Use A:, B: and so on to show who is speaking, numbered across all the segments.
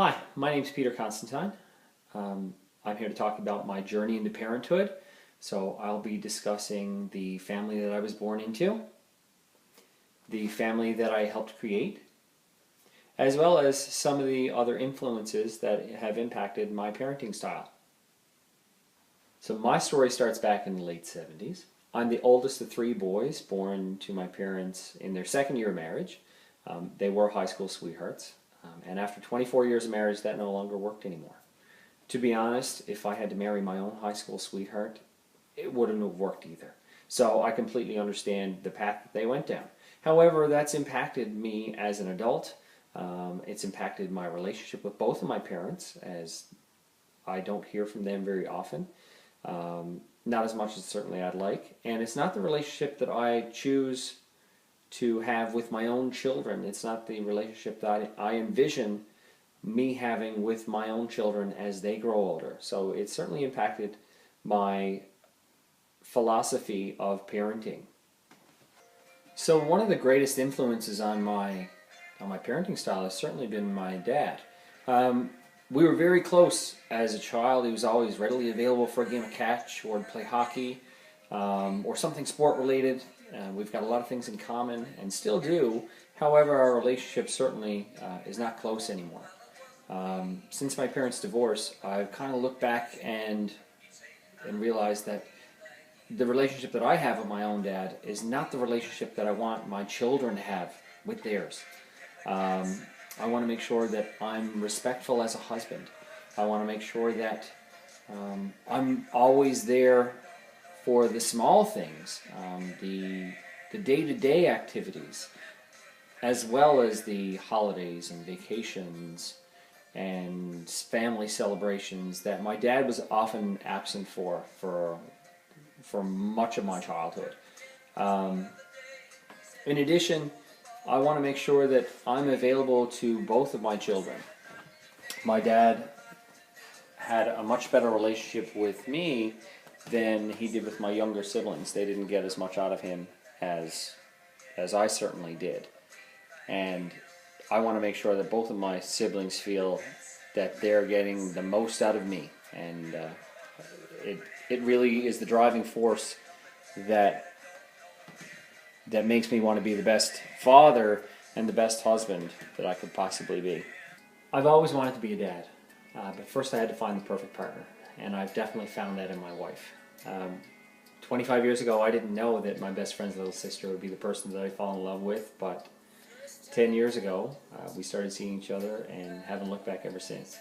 A: Hi, my name is Peter Constantine. I'm here to talk about my journey into parenthood. So I'll be discussing the family that I was born into, the family that I helped create, as well as some of the other influences that have impacted my parenting style. So my story starts back in the late 70s. I'm the oldest of three boys born to my parents in their second year of marriage. They were high school sweethearts. And after 24 years of marriage, that no longer worked anymore. To be honest, if I had to marry my own high school sweetheart, it wouldn't have worked either. So I completely understand the path that they went down. However, that's impacted me as an adult. It's impacted my relationship with both of my parents, as I don't hear from them very often. Not as much as certainly I'd like. And it's not the relationship that I choose to have with my own children. It's not the relationship that I envision me having with my own children as they grow older. So it's certainly impacted my philosophy of parenting. So one of the greatest influences on my parenting style has certainly been my dad. We were very close as a child. He was always readily available for a game of catch or to play hockey or something sport related. We've got a lot of things in common and still do. However, our relationship certainly is not close anymore. Since my parents' divorce, I've kind of looked back and realized that the relationship that I have with my own dad is not the relationship that I want my children to have with theirs. I want to make sure that I'm respectful as a husband. I want to make sure that I'm always there for the small things, the day-to-day activities, as well as the holidays and vacations and family celebrations that my dad was often absent for much of my childhood. In addition, I want to make sure that I'm available to both of my children. My dad had a much better relationship with me than he did with my younger siblings. They didn't get as much out of him as I certainly did. And I want to make sure that both of my siblings feel that they're getting the most out of me. And it really is the driving force that makes me want to be the best father and the best husband that I could possibly be. I've always wanted to be a dad, but first I had to find the perfect partner, and I've definitely found that in my wife. 25 years ago, I didn't know that my best friend's little sister would be the person that I fall in love with, but 10 years ago, we started seeing each other and haven't looked back ever since.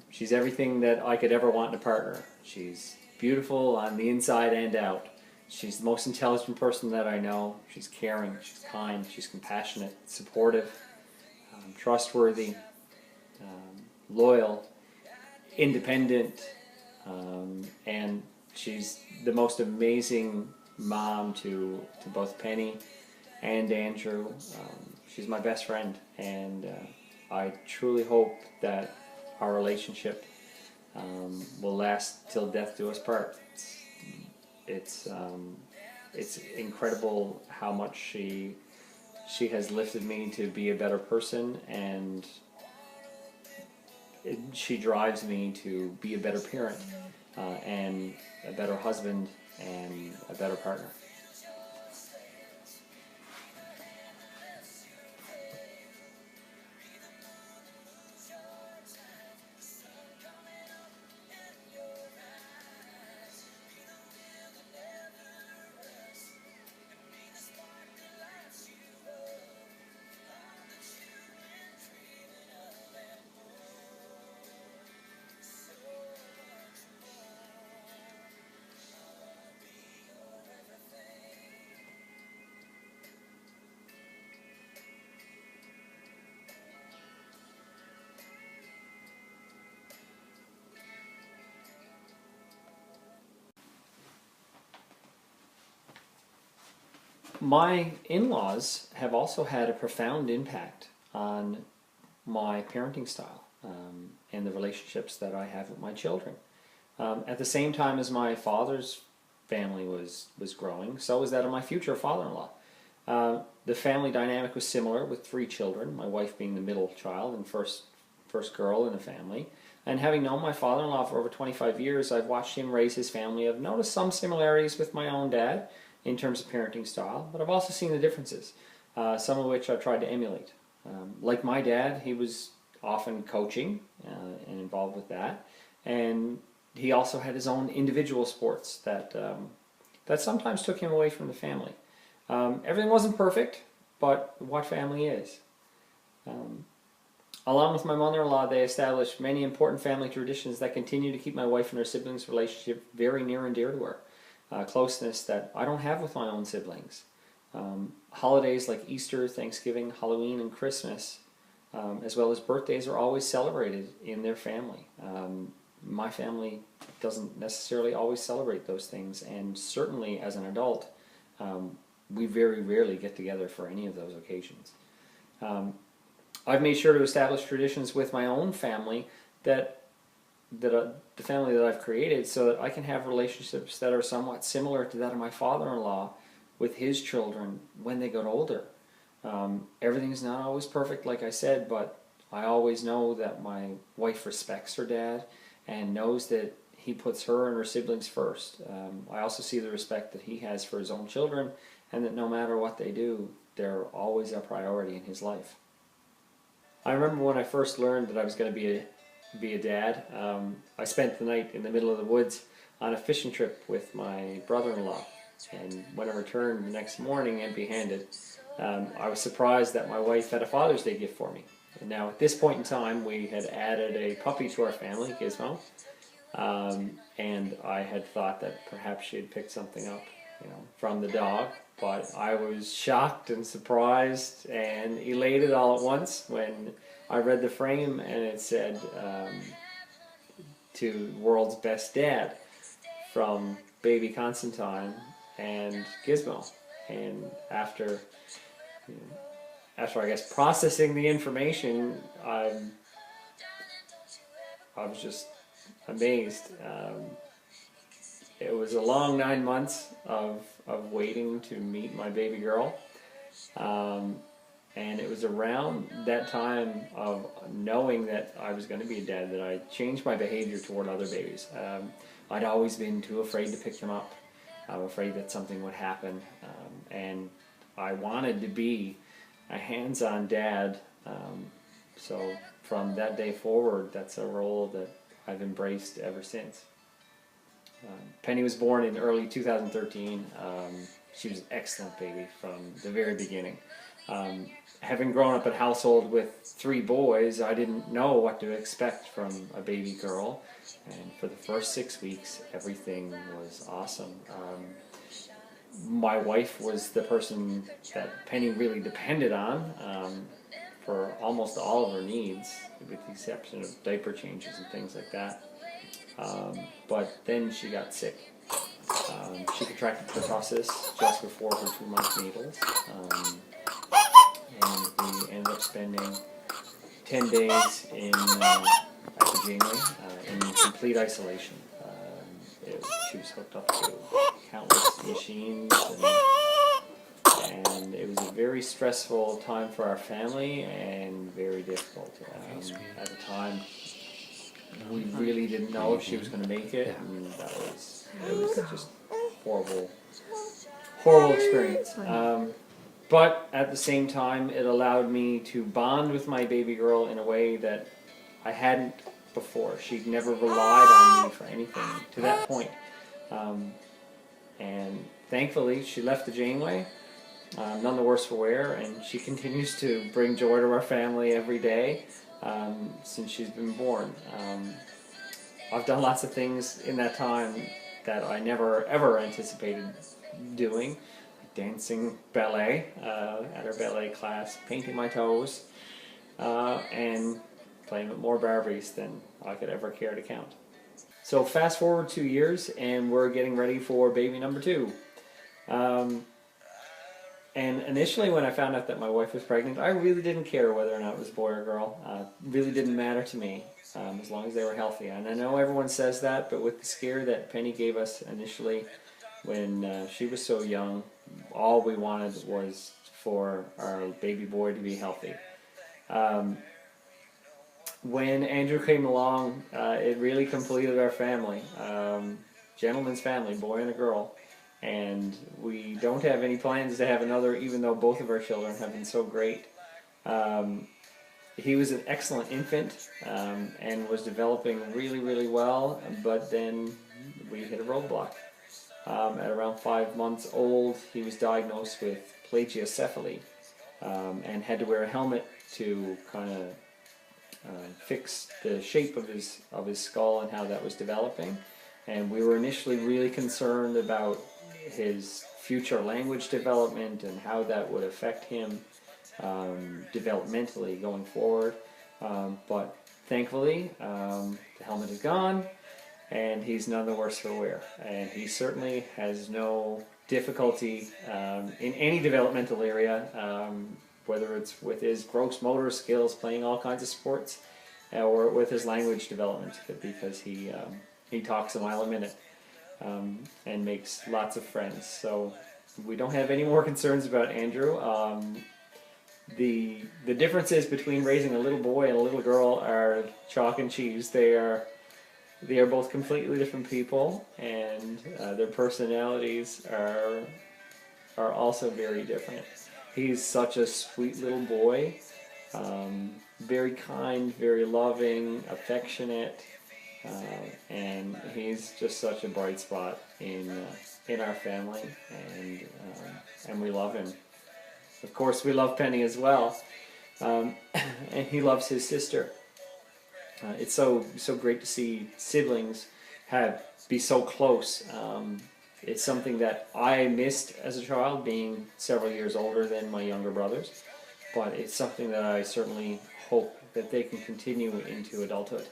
A: She's everything that I could ever want in a partner. She's beautiful on the inside and out. She's the most intelligent person that I know. She's caring, she's kind, she's compassionate, supportive, trustworthy, loyal, independent, and she's the most amazing mom to both Penny and Andrew. She's my best friend, and I truly hope that our relationship will last till death do us part. It's incredible how much she has lifted me to be a better person, and she drives me to be a better parent and a better husband and a better partner. My in-laws have also had a profound impact on my parenting style and the relationships that I have with my children. At the same time as my father's family was growing, so was that of my future father-in-law. The family dynamic was similar with three children, my wife being the middle child and first first girl in the family. And having known my father-in-law for over 25 years, I've watched him raise his family. I've noticed some similarities with my own dad in terms of parenting style, but I've also seen the differences, some of which I've tried to emulate. Like my dad, he was often coaching and involved with that, and he also had his own individual sports that sometimes took him away from the family. Everything wasn't perfect, but what family is. Along with my mother-in-law, they established many important family traditions that continue to keep my wife and her siblings' relationship very near and dear to her. Closeness that I don't have with my own siblings. Holidays like Easter, Thanksgiving, Halloween, and Christmas, as well as birthdays, are always celebrated in their family. My family doesn't necessarily always celebrate those things, and certainly as an adult, we very rarely get together for any of those occasions. I've made sure to establish traditions with my own family the family that I've created, so that I can have relationships that are somewhat similar to that of my father-in-law with his children when they get older. Everything's not always perfect, like I said, but I always know that my wife respects her dad and knows that he puts her and her siblings first. I also see the respect that he has for his own children, and that no matter what they do, they're always a priority in his life. I remember when I first learned that I was going to be a dad. I spent the night in the middle of the woods on a fishing trip with my brother-in-law, and when I returned the next morning empty-handed, I was surprised that my wife had a Father's Day gift for me. And now at this point in time, we had added a puppy to our family, Gizmo, and I had thought that perhaps she had picked something up, from the dog. But I was shocked and surprised and elated all at once when I read the frame and it said, to World's Best Dad, from baby Constantine and Gizmo. And after I guess processing the information, I was just amazed. It was a long 9 months of waiting to meet my baby girl. And it was around that time of knowing that I was going to be a dad that I changed my behavior toward other babies. I'd always been too afraid to pick them up. I'm afraid that something would happen. And I wanted to be a hands-on dad. So from that day forward, that's a role that I've embraced ever since. Penny was born in early 2013. She was an excellent baby from the very beginning. Having grown up in a household with 3 boys, I didn't know what to expect from a baby girl. And for the first 6 weeks, everything was awesome. My wife was the person that Penny really depended on for almost all of her needs, with the exception of diaper changes and things like that. But then she got sick. She contracted pertussis just before her 2-month needles, and we ended up spending 10 days at the Janeway in complete isolation. She was hooked up to countless machines, and it was a very stressful time for our family and very difficult. At the time, we really didn't know if she was going to make it, and it was just horrible experience. But at the same time, it allowed me to bond with my baby girl in a way that I hadn't before. She'd never relied on me for anything to that point. And thankfully, she left the Janeway, none the worse for wear, and she continues to bring joy to our family every day since she's been born. I've done lots of things in that time that I never ever anticipated doing. Dancing ballet at our ballet class, painting my toes, and playing with more Barbies than I could ever care to count. So fast forward 2 years, and we're getting ready for baby number 2. And initially when I found out that my wife was pregnant, I really didn't care whether or not it was a boy or girl. It really didn't matter to me, as long as they were healthy. And I know everyone says that, but with the scare that Penny gave us initially when she was so young, all we wanted was for our baby boy to be healthy. when Andrew came along, it really completed our family. Gentleman's family, boy and a girl. And we don't have any plans to have another, even though both of our children have been so great. He was an excellent infant and was developing really, really well, but then we hit a roadblock. At around 5 months old, he was diagnosed with plagiocephaly and had to wear a helmet to kind of fix the shape of his skull and how that was developing. And we were initially really concerned about his future language development and how that would affect him developmentally going forward. But thankfully, the helmet is gone, and he's none the worse for wear. And he certainly has no difficulty in any developmental area, whether it's with his gross motor skills, playing all kinds of sports, or with his language development, because he talks a mile a minute and makes lots of friends. So we don't have any more concerns about Andrew. The differences between raising a little boy and a little girl are chalk and cheese. They are both completely different people, and their personalities are also very different. He's such a sweet little boy, very kind, very loving, affectionate, and he's just such a bright spot in our family, and we love him. Of course, we love Penny as well, and he loves his sister. It's so great to see siblings be so close. It's something that I missed as a child, being several years older than my younger brothers, but it's something that I certainly hope that they can continue into adulthood.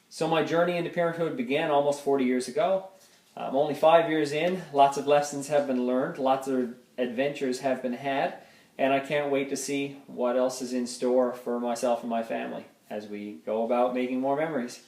A: So my journey into parenthood began almost 40 years ago. I'm only 5 years in. Lots of lessons have been learned, lots of adventures have been had, and I can't wait to see what else is in store for myself and my family as we go about making more memories.